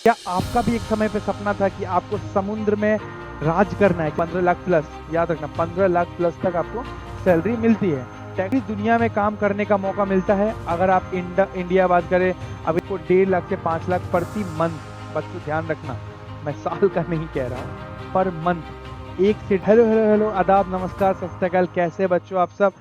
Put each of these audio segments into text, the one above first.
क्या आपका भी एक समय पे सपना था कि आपको समुद्र में राज करना है? 15 लाख प्लस, याद रखना 15 लाख प्लस तक आपको सैलरी मिलती है। टेक्निक दुनिया में काम करने का मौका मिलता है। अगर आप इंडिया बात करें, अब इसको 1.5 लाख से 5 लाख प्रति मंथ। बच्चों ध्यान रखना, मैं साल का नहीं कह रहा हूँ, पर मंथ। एक से हेलो हेलो हेलो, आदाब, नमस्कार, सत श्री अकाल। कैसे बच्चों आप सब?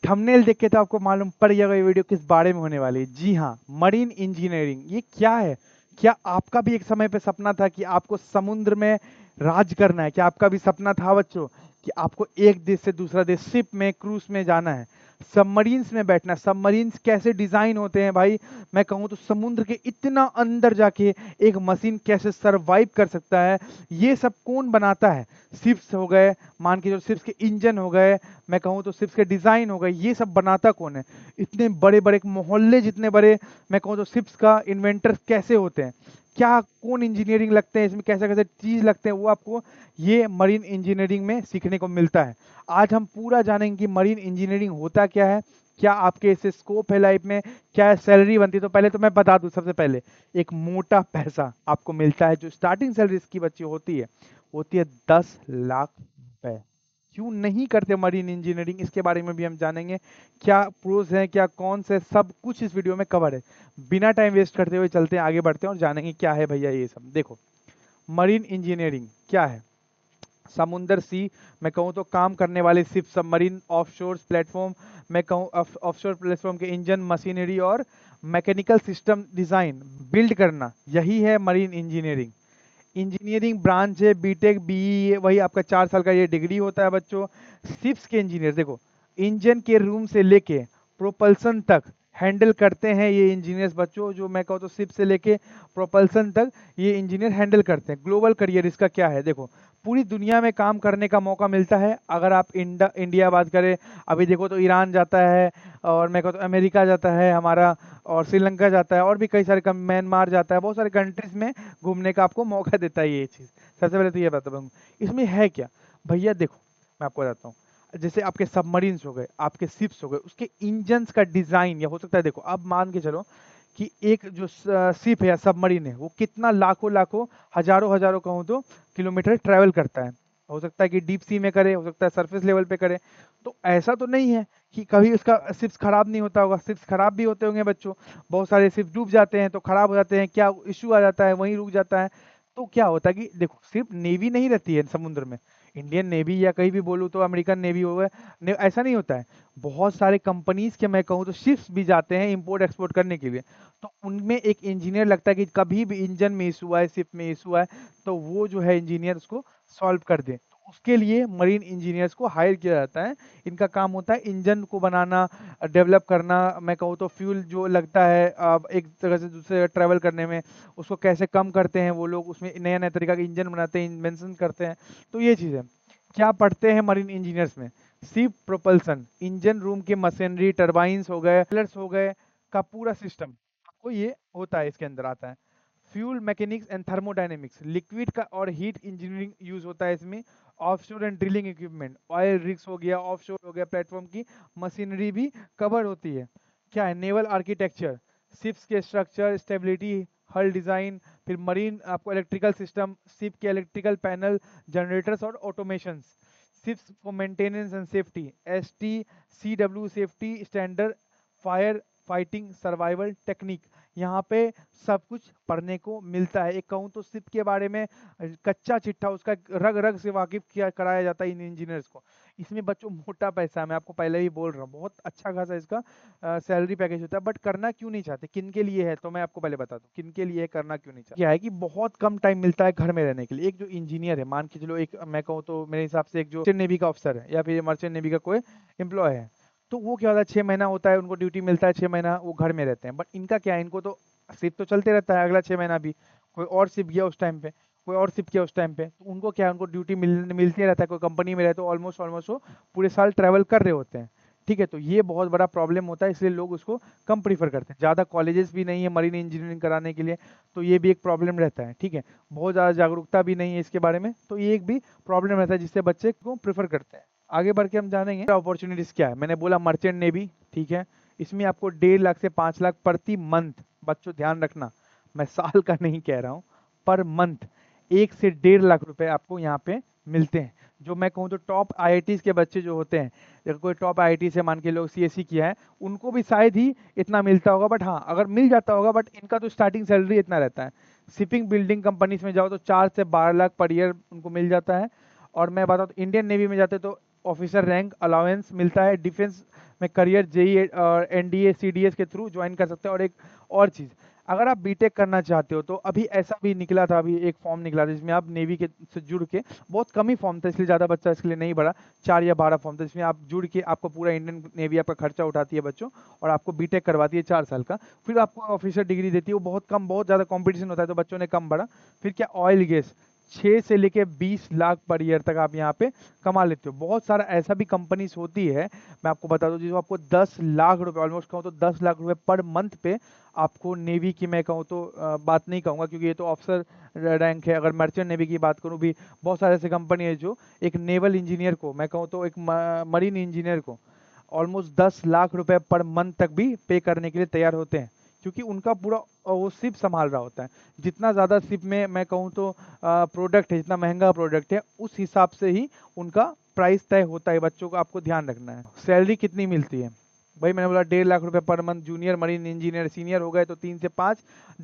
थंबनेल देख के तो आपको मालूम पड़ जाएगा ये वीडियो किस बारे में होने वाली है। जी हाँ, मरीन इंजीनियरिंग। ये क्या है? क्या आपका भी एक समय पे सपना था कि आपको समुद्र में राज करना है? क्या आपका भी सपना था बच्चों कि आपको एक देश से दूसरा देश शिप में, क्रूज में जाना है, सबमरीन्स में बैठना? सबमरीन्स कैसे डिजाइन होते हैं भाई? मैं कहूँ तो समुद्र के इतना अंदर जाके एक मशीन कैसे सरवाइव कर सकता है, ये सब कौन बनाता है? शिप्स हो गए, मान के जो शिप्स के इंजन हो गए, मैं कहूँ तो शिप्स के डिजाइन हो गए, ये सब बनाता कौन है? इतने बड़े बड़े मोहल्ले जितने बड़े, मैं कहूँ तो शिप्स का इन्वेंटर कैसे होते हैं? क्या कौन इंजीनियरिंग लगते हैं इसमें, कैसे कैसे चीज लगते हैं, वो आपको ये मरीन इंजीनियरिंग में सीखने को मिलता है। आज हम पूरा जानेंगे कि मरीन इंजीनियरिंग होता क्या है, क्या आपके इससे स्कोप है लाइफ में, क्या सैलरी बनती है। तो पहले तो मैं बता दूं, सबसे पहले एक मोटा पैसा आपको मिलता है। जो स्टार्टिंग सैलरी इसकी बच्ची होती है 10 लाख रुपए। क्यों नहीं करते मरीन इंजीनियरिंग, इसके बारे में भी हम जानेंगे। क्या प्रोज हैं, क्या कौन से, सब कुछ इस वीडियो में कवर है। बिना टाइम वेस्ट करते हुए चलते हैं, आगे बढ़ते हैं और जानेंगे क्या है भैया ये सब। देखो, मरीन इंजीनियरिंग क्या है? समुंदर सी, मैं कहूँ तो काम करने वाले शिप, सबमरीन, ऑफशोर प्लेटफॉर्म, मैं कहूँ ऑफशोर प्लेटफॉर्म के इंजन, मशीनरी और मैकेनिकल सिस्टम डिजाइन बिल्ड करना, यही है मरीन इंजीनियरिंग। इंजीनियरिंग ब्रांच है, बीटेक बीई, वही आपका 4 साल का ये डिग्री होता है बच्चों। शिप्स के इंजीनियर देखो, इंजन के रूम से लेके प्रोपल्सन तक हैंडल करते हैं ये इंजीनियर्स बच्चों। जो मैं कहूँ तो शिप से लेके प्रोपल्सन तक ये इंजीनियर हैंडल करते हैं। ग्लोबल करियर इसका क्या है? देखो, पूरी दुनिया में काम करने का मौका मिलता है। अगर आप इंडिया बात करें, अभी देखो तो ईरान जाता है, और मैं कहूँ तो अमेरिका जाता है हमारा, और श्रीलंका जाता है, और भी कई सारे म्यांमार जाता है, बहुत सारे कंट्रीज में घूमने का आपको मौका देता है ये चीज़। सबसे पहले तो ये बता दूँ इसमें है क्या भैया। देखो, मैं आपको बताता हूँ। जैसे आपके सबमरीन्स हो गए, आपके शिप्स हो गए, उसके इंजन्स का डिजाइन, या हो सकता है, देखो अब मान के चलो कि एक जो शिप है या सबमरीन है, वो कितना लाखों लाखों, हजारों हजारों कहूँ तो किलोमीटर ट्रैवल करता है। हो सकता है कि डीप सी में करे, हो सकता है सरफेस लेवल पे करे। तो ऐसा तो नहीं है कि कभी उसका शिप्स खराब नहीं होता होगा। शिप्स खराब भी होते होंगे बच्चों। बहुत सारे शिप डूब जाते हैं तो खराब हो जाते हैं, क्या इश्यू आ जाता है, वहीं रुक जाता है। तो क्या होता है कि देखो, सिर्फ नेवी नहीं रहती है समुद्र में। इंडियन नेवी या कहीं भी बोलूँ तो अमेरिकन नेवी हो गए, ऐसा नहीं होता है। बहुत सारे कंपनीज के मैं कहूँ तो शिप्स भी जाते हैं इंपोर्ट एक्सपोर्ट करने के लिए। तो उनमें एक इंजीनियर लगता है कि कभी भी इंजन में इशू आए, शिप में इशू आए, तो वो जो है इंजीनियर उसको सॉल्व कर दे। तो उसके लिए मरीन इंजीनियर्स को हायर किया जाता है। इनका काम होता है इंजन को बनाना, डेवलप करना, मैं कहूँ तो फ्यूल जो लगता है एक जगह से दूसरे जगह ट्रैवल करने में, उसको कैसे कम करते हैं वो लोग, उसमें नया नया तरीका का इंजन बनाते हैं, इन्वेंशन करते हैं। तो ये चीज़ है। क्या पढ़ते हैं मरीन इंजीनियर्स में? शिप प्रोपल्सन, इंजन रूम के मशीनरी, टरबाइंस हो गए, पिलर्स हो गए, का पूरा सिस्टम आपको ये होता है, इसके अंदर आता है। Fuel mechanics and thermodynamics, liquid का और हीट इंजीनियरिंग यूज होता है इसमें। Offshore and drilling equipment, oil rigs हो गया, ऑफशोर हो गया, प्लेटफॉर्म की मशीनरी भी कवर होती है। क्या है? नेवल आर्किटेक्चर, शिप्स के स्ट्रक्चर, स्टेबिलिटी, हल डिजाइन, फिर मरीन आपको इलेक्ट्रिकल सिस्टम, शिप के इलेक्ट्रिकल पैनल, जनरेटर्स और automation, ships for maintenance and safety, S T C W safety standard, fire fighting survival technique. यहाँ पे सब कुछ पढ़ने को मिलता है। एक कहूँ तो शिप के बारे में कच्चा चिट्ठा उसका रग रग से वाकिफ किया कराया जाता है इन इंजीनियर्स को। इसमें बच्चों मोटा पैसा है, मैं आपको पहले ही बोल रहा हूँ, बहुत अच्छा खासा इसका सैलरी पैकेज होता है। बट करना क्यों नहीं चाहते, किन के लिए है, तो मैं आपको पहले बता दूं किन के लिए है, करना क्यों नहीं चाहते। क्या है कि बहुत कम टाइम मिलता है घर में रहने के लिए। एक जो इंजीनियर है, मान के चलो, एक मैं कहूँ तो मेरे हिसाब से एक जो नेवी का अफसर है या फिर मर्चेंट नेवी का कोई एम्प्लॉय है, तो वो क्या होता है, 6 महीना होता है उनको ड्यूटी मिलता है, 6 महीना वो घर में रहते हैं। बट इनका क्या है, इनको तो शिप तो चलते रहता है अगला 6 महीना भी। कोई और शिप गया उस टाइम पे, कोई और शिप किया उस टाइम पे, तो उनको क्या है, उनको ड्यूटी मिलते रहता है, कोई कंपनी में रहते, तो ऑलमोस्ट ऑलमोस्ट वो पूरे साल ट्रैवल कर रहे होते हैं। ठीक है, तो ये बहुत बड़ा प्रॉब्लम होता है, इसलिए लोग उसको कम प्रीफर करते हैं। ज़्यादा कॉलेजेस भी नहीं है मरीन इंजीनियरिंग कराने के लिए, तो ये भी एक प्रॉब्लम रहता है। ठीक है, बहुत ज़्यादा जागरूकता भी नहीं है इसके बारे में, तो ये एक भी प्रॉब्लम रहता है जिससे बच्चे को प्रेफर करते हैं। आगे बढ़ के हम जानेंगे अपॉर्चुनिटीज क्या है। मैंने बोला मर्चेंट नेवी, ठीक है, इसमें आपको 1.5 लाख से 5 लाख प्रति मंथ, बच्चों ध्यान रखना, मैं साल का नहीं कह रहा हूँ, पर मंथ 1 से 1.5 लाख रुपए आपको यहाँ पे मिलते हैं। जो मैं कहूँ तो टॉप आईआईटीज के बच्चे जो होते हैं, अगर कोई टॉप आईआईटी से मान के लोग सीएससी किया है, उनको भी शायद ही इतना मिलता होगा, बट हाँ अगर मिल जाता होगा, बट इनका तो स्टार्टिंग सैलरी इतना रहता है। शिपिंग बिल्डिंग कंपनीज में जाओ तो 4 से 12 लाख पर ईयर उनको मिल जाता है। और मैं बताऊँ तो इंडियन नेवी में जाते तो ऑफिसर रैंक अलाउंस मिलता है। डिफेंस में करियर जेई और एनडीए सीडीएस के थ्रू ज्वाइन कर सकते हैं। और एक और चीज़, अगर आप बीटेक करना चाहते हो तो अभी ऐसा भी निकला था, अभी एक फॉर्म निकला था जिसमें आप नेवी के से जुड़ के, बहुत कम ही फॉर्म था इसलिए ज़्यादा बच्चा इसके लिए नहीं भरा, 4 या 12 फॉर्म था, जिसमें आप जुड़ के आपको पूरा इंडियन नेवी आपका खर्चा उठाती है बच्चों, और आपको बीटेक करवाती है 4 साल का, फिर आपको ऑफिसर डिग्री देती है। वो बहुत कम, बहुत ज़्यादा कॉम्पिटिशन होता है तो बच्चों ने कम भरा। फिर क्या, ऑयल गैस 6 से लेके 20 लाख पर ईयर तक आप यहाँ पे कमा लेते हो। बहुत सारा ऐसा भी कंपनीज होती है, मैं आपको बता दूं, जिसमें आपको 10 लाख रुपए, ऑलमोस्ट कहूँ तो 10 लाख रुपए पर मंथ पे आपको नेवी की, मैं कहूँ तो बात नहीं कहूँगा क्योंकि ये तो ऑफिसर रैंक है। अगर मर्चेंट नेवी की बात करूँ भी, बहुत सारे ऐसे कंपनी है जो एक नेवल इंजीनियर को, मैं कहूँ तो एक मरीन इंजीनियर को ऑलमोस्ट 10 लाख रुपए पर मंथ तक भी पे करने के लिए तैयार होते हैं, क्योंकि उनका पूरा वो शिप संभाल रहा होता है। जितना ज़्यादा शिप में मैं कहूँ तो प्रोडक्ट है, जितना महंगा प्रोडक्ट है, उस हिसाब से ही उनका प्राइस तय होता है। बच्चों को आपको ध्यान रखना है। सैलरी कितनी मिलती है भाई, मैंने बोला 1.5 लाख रुपए per month. Junior marine engineer, senior हो गए तो 3 से 5,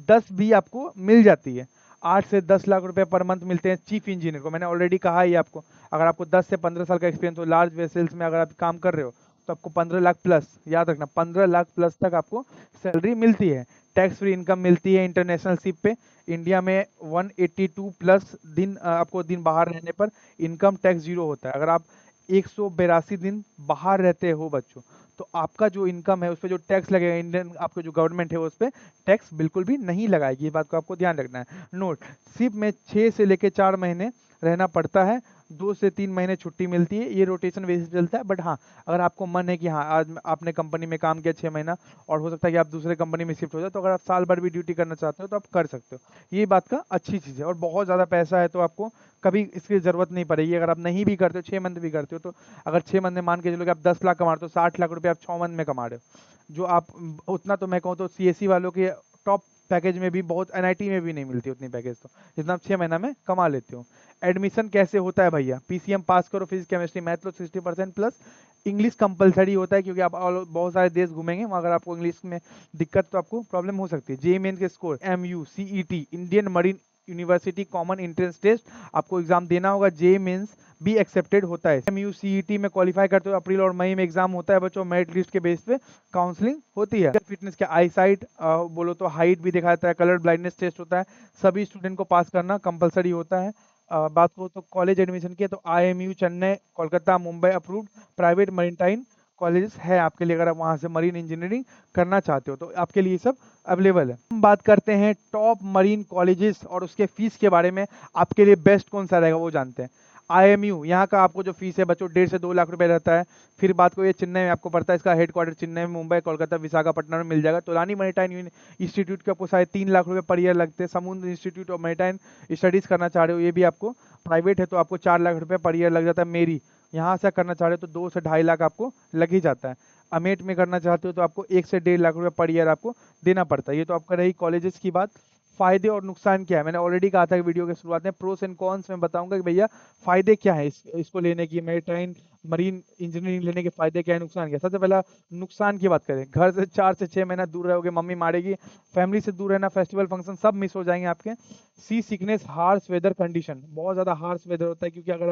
10 भी आपको मिल जाती है। 8 से 10 लाख रुपए पर मंथ मिलते हैं चीफ इंजीनियर को। मैंने ऑलरेडी कहा ही आपको, अगर आपको 10 से 15 साल का एक्सपीरियंस हो, लार्ज वेसल्स में अगर आप काम कर रहे हो, तो आपको 15 लाख प्लस, याद रखना 15 लाख प्लस तक आपको सैलरी मिलती है। टैक्स फ्री इनकम मिलती है इंटरनेशनल शिप पे। इंडिया में 182 प्लस दिन आपको दिन बाहर रहने पर इनकम टैक्स 0 होता है। अगर आप 182 दिन बाहर रहते हो बच्चों, तो आपका जो इनकम है उस पर जो टैक्स लगेगा, इंडियन आपको जो गवर्नमेंट है उस पर टैक्स बिल्कुल भी नहीं लगाएगी। ये बात को आपको ध्यान रखना है। नोट, शिप में 6 से लेके 4 महीने रहना पड़ता है, 2 से 3 महीने छुट्टी मिलती है, ये रोटेशन बेसिस पे चलता है। बट हाँ, अगर आपको मन है कि हाँ आज आपने कंपनी में काम किया 6 महीना, और हो सकता है कि आप दूसरे कंपनी में शिफ्ट हो जाए, तो अगर आप साल भर भी ड्यूटी करना चाहते हो तो आप कर सकते हो। ये बात का अच्छी चीज़ है। और बहुत ज़्यादा पैसा है तो आपको कभी इसकी ज़रूरत नहीं पड़ेगी। अगर आप नहीं भी करते हो, 6 मंथ भी करते हो, तो अगर 6 मंथ में मान के चलो कि आप 10 लाख कमा रहे हो, तो 60 लाख रुपये आप 6 मंथ में कमा रहे हो, जो आप उतना तो मैं कहूँ तो सीएससी वालों के टॉप पैकेज में भी, बहुत एनआईटी में भी नहीं मिलती उतनी पैकेज, तो जितना आप 6 महीना में कमा लेते हो। एडमिशन कैसे होता है भैया, पीसीएम पास करो, फिजिक्स केमिस्ट्री मैथ लो, 60% प्लस। इंग्लिश कंपलसरी होता है, क्योंकि आप बहुत सारे देश घूमेंगे, अगर आपको इंग्लिश में दिक्कत तो आपको प्रॉब्लम हो सकती है। जेईई मेन के score, MU, CET, Indian marine university common entrance test आपको एग्जाम देना होगा। जेईई मेंस भी एक्सेप्टेड होता है। एमयू सीईटी में क्वालिफाई करते हो, अप्रैल और मई में एग्जाम होता है बच्चों, मेरिट लिस्ट के बेस पे काउंसलिंग होती है। फिटनेस के आई साइट बोलो तो हाइट भी दिखाता है, कलर ब्लाइंडनेस टेस्ट होता है, सभी स्टूडेंट को पास करना कंपलसरी होता है। बात करो तो कॉलेज एडमिशन की, तो IMU Chennai, Kolkata, Mumbai approved private maritime colleges है आपके लिए। अगर आप वहाँ से मरीन इंजीनियरिंग करना चाहते हो तो आपके लिए सब अवेलेबल है। हम बात करते हैं टॉप मरीन कॉलेजेस और उसके फीस के बारे में। आपके लिए बेस्ट कौन सा रहेगा वो जानते हैं। आईएमयू, यहाँ का आपको जो फीस है बच्चों 1.5 से 2 लाख रुपए रहता है। फिर बात को, ये चेन्नई में आपको पड़ता है, इसका हेडक्वार्टर चेन्नई में, मुंबई, कोलकाता, विशाखापट्टनम में मिल जाएगा। तोलानी मैरीटाइम इंस्टीट्यूट के आपको 3.5 लाख रुपए पर ईयर लगते हैं। समुद्र इंस्टीट्यूट ऑफ मैरीटाइम स्टडीज करना चाह रहे हो, ये भी आपको प्राइवेट है, तो आपको 4 लाख रुपए पर ईयर लग जाता है। मेरी यहाँ से करना चाह रहे हो तो 2 से 2.5 लाख आपको लग ही जाता है। अमेट में करना चाहते हो तो आपको 1 से 1.5 लाख रुपए पर ईयर आपको देना पड़ता है। ये तो आपका रही कॉलेजेस की बात। फायदे और नुकसान क्या है, मैंने ऑलरेडी कहा था कि वीडियो के शुरुआत में प्रोस एंड कॉन्स में बताऊंगा कि भैया फायदे क्या है इसको लेने की, मैरीटाइम मरीन इंजीनियरिंग लेने के फायदे क्या है, नुकसान क्या है। सबसे पहला नुकसान की बात करें, घर से 4 से 6 महीना दूर रहोगे, मम्मी मारेगी, फैमिली से दूर रहना, फेस्टिवल फंक्शन सब मिस हो जाएंगे आपके। सी सिकनेस, हार्श वेदर कंडीशन, बहुत ज़्यादा हार्श वेदर होता है, क्योंकि अगर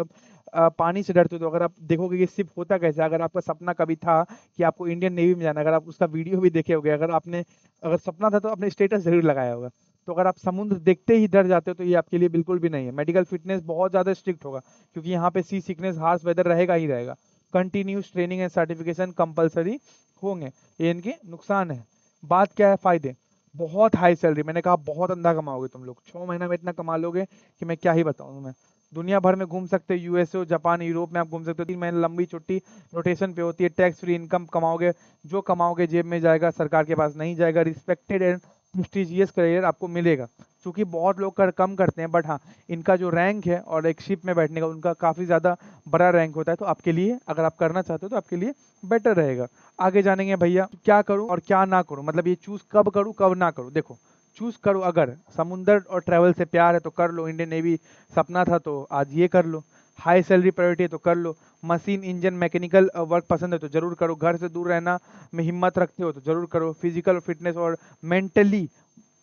आप पानी से डरते हो तो अगर आप देखोगे कि शिप होता कैसे, अगर आपका सपना कभी था कि आपको इंडियन नेवी में जाना, अगर आप उसका वीडियो भी देखे होगे, अगर सपना था तो आपने स्टेटस जरूर लगाया होगा। तो अगर आप समुद्र देखते ही डर जाते हो तो ये आपके लिए बिल्कुल भी नहीं है। मेडिकल फिटनेस बहुत ज़्यादा स्ट्रिक्ट होगा, क्योंकि यहाँ पे सी सिकनेस, हार्श वेदर रहेगा ही रहेगा। Continuous training and certification compulsory होंगे, ये इनके नुकसान है। बात क्या है फायदे, बहुत हाई सैलरी, मैंने कहा बहुत अंधा कमाओगे तुम लोग, 6 महीना में इतना कमा लोगे कि मैं क्या ही बताऊँ तुम्हें। दुनिया भर में घूम सकते हो, यूएसए, जापान, यूरोप में आप घूम सकते हो। 3 महीने लंबी छुट्टी रोटेशन पे होती है। टैक्स फ्री इनकम कमाओगे, जो कमाओगे जेब में जाएगा, सरकार के पास नहीं जाएगा। रिस्पेक्टेड एंड प्रेस्टिजियस करियर आपको मिलेगा, क्योंकि बहुत लोग कम करते हैं, बट हाँ इनका जो रैंक है और एक शिप में बैठने का उनका काफ़ी ज़्यादा बड़ा रैंक होता है। तो आपके लिए अगर आप करना चाहते हो तो आपके लिए बेटर रहेगा। आगे जानेंगे भैया क्या करूं और क्या ना करूं, मतलब ये चूज कब करूं कब ना करूं। देखो, चूज करो। अगर समुंदर और ट्रैवल से प्यार है तो कर लो, इंडियन नेवी सपना था तो आज ये कर लो, हाई सैलरी प्रायोरिटी है तो कर लो, मशीन इंजन मैकेनिकल वर्क पसंद है तो जरूर करो, घर से दूर रहना में हिम्मत रखते हो तो जरूर करो, फिजिकल और फिटनेस और मेंटली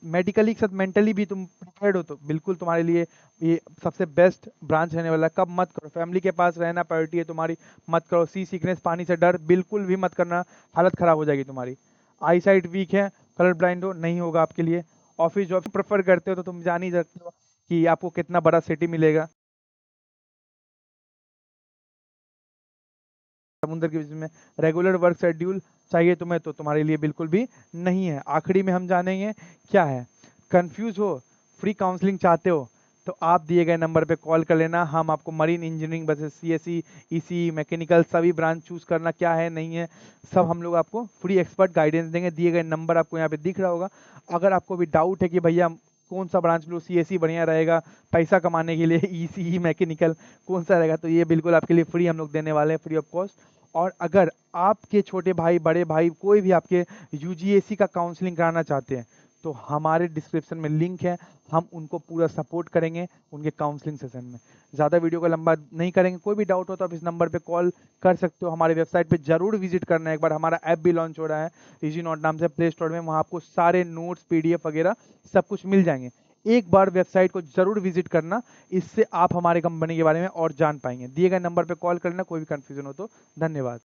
मेडिकली के साथ मेंटली भी तुम प्रिपेयर्ड हो तो बिल्कुल तुम्हारे लिए ये सबसे बेस्ट ब्रांच रहने वाला है। कब मत करो, फैमिली के पास रहना प्रायोरिटी है तुम्हारी, मत करो। सी सिकनेस, पानी से डर बिल्कुल भी मत करना, हालत खराब हो जाएगी तुम्हारी। आई साइट वीक है, कलर ब्लाइंड हो, नहीं होगा आपके लिए। ऑफिस जॉब प्रेफर करते हो तो तुम जान ही सकते हो कि आपको कितना बड़ा सिटी मिलेगा समुद्र के बीच में। रेगुलर वर्क शेड्यूल चाहिए तुम्हें तो तुम्हारे लिए बिल्कुल भी नहीं है। आखिरी में हम जानेंगे क्या है। कंफ्यूज हो, फ्री काउंसलिंग चाहते हो तो आप दिए गए नंबर पे कॉल कर लेना। हम आपको मरीन इंजीनियरिंग बस सीएसई, ईसी, मैकेनिकल सभी ब्रांच चूज करना क्या है नहीं है सब हम लोग आपको फ्री एक्सपर्ट गाइडेंस देंगे। दिए गए नंबर आपको यहाँ पे दिख रहा होगा। अगर आपको भी डाउट है कि भैया कौन सा ब्रांच लो, सीएसई बढ़िया रहेगा पैसा कमाने के लिए, ईसी मैकेनिकल कौन सा रहेगा, तो ये बिल्कुल आपके लिए फ्री हम लोग देने वाले हैं, फ्री ऑफ कॉस्ट। और अगर आपके छोटे भाई, बड़े भाई, कोई भी आपके यूजीएसी का काउंसलिंग कराना चाहते हैं तो हमारे डिस्क्रिप्शन में लिंक है, हम उनको पूरा सपोर्ट करेंगे उनके काउंसलिंग सेशन में। ज़्यादा वीडियो को लंबा नहीं करेंगे, कोई भी डाउट हो तो आप इस नंबर पे कॉल कर सकते हो। हमारे वेबसाइट पे जरूर विजिट करना है एक बार, हमारा ऐप भी लॉन्च हो रहा है इजी नोट नाम से प्ले स्टोर में, वहाँ आपको सारे नोट्स, पीडीएफ वगैरह सब कुछ मिल जाएंगे। एक बार वेबसाइट को जरूर विजिट करना, इससे आप हमारे कंपनी के बारे में और जान पाएंगे। दिए गए नंबर पे कॉल करना, कोई भी कंफ्यूजन हो तो। धन्यवाद।